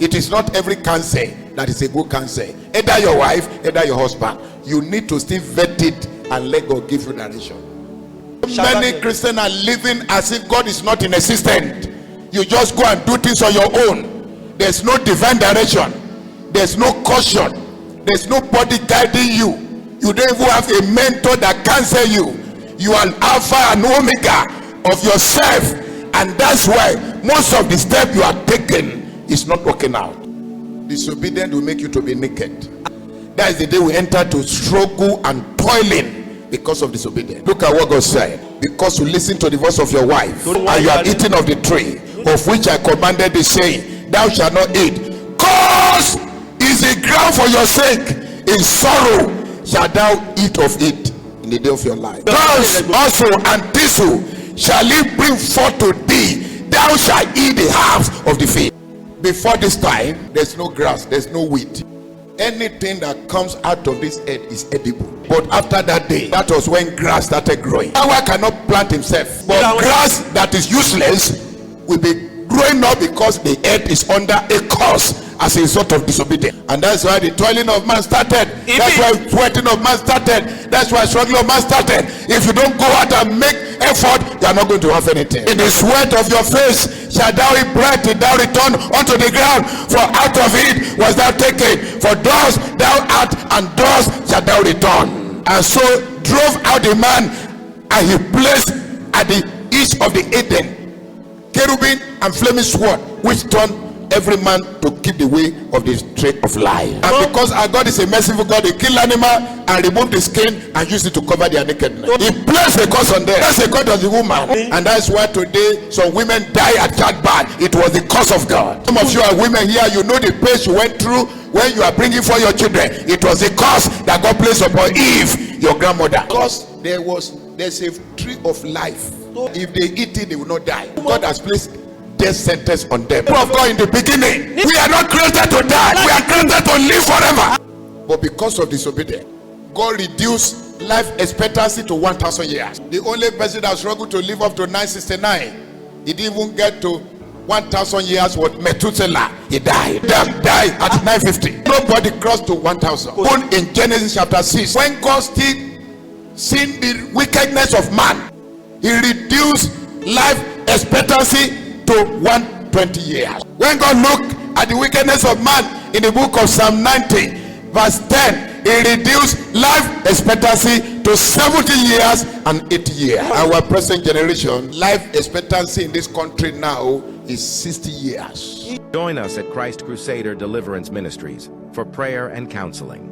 It is not every cancer that is a good cancer. Either your wife, either your husband. You need to still vet it and let God give you direction. Many Christians are living as if God is not in existence. You just go and do things on your own. There's no divine direction. There's no caution. There's nobody guiding you. You don't even have a mentor that counsel you. You are an alpha and omega of yourself, and that's why most of the steps you are taking is not working out. Disobedience will make you to be naked. That is the day we enter to struggle and toiling because of disobedience. Look at what God said. Because you listen to the voice of your wife, and you are eating of the tree of which I commanded thee, saying, thou shalt not eat. Cause is a ground for your sake. In sorrow shalt thou eat of it in the day of your life. Thus also and thistle shall it bring forth to thee. Thou shalt eat the half of the field. Before this time, there's no grass, there's no wheat. Anything that comes out of this earth is edible. But after that day, that was when grass started growing. Noah cannot plant himself, but grass that is useless will be growing up because the earth is under a curse as a result of disobedience. And that's why the toiling of man started. That's why sweating of man started. That's why struggling of man started. If you don't go out and make effort, you are not going to have anything. In the sweat of your face shall thou eat bread till thou return unto the ground, for out of it was thou taken. For dust thou art, and dust shalt thou return. And so drove out the man, and he placed at the east of the Eden cherubim and flaming sword, which turned every man to keep the way of the tree of life. And because our God is a merciful God, he killed animal and removed the skin and used it to cover their nakedness. He placed a curse on them. That's the God of the woman. And that's why today some women die at childbirth. It was the curse of God. Some of you are women here, you know the pain you went through when you are bringing for your children. It was the curse that God placed upon Eve, your grandmother. Because there's a tree of life. If they eat it, they will not die. God has placed death sentence on them. People of God, in the beginning, we are not created to die. We are created to live forever. But because of disobedience, God reduced life expectancy to 1,000 years. The only person that struggled to live up to 969, he didn't even get to 1,000 years was Methuselah. He died. Died at 950. Nobody crossed to 1,000. Even in Genesis chapter 6, when God still seen the wickedness of man, he reduced life expectancy to 120 years. When God looked at the wickedness of man in the book of Psalm 90 verse 10, he reduced life expectancy to 70 years and 80 years. Our present generation, life expectancy in this country now is 60 years. Join us at Christ Crusader Deliverance Ministries for prayer and counseling.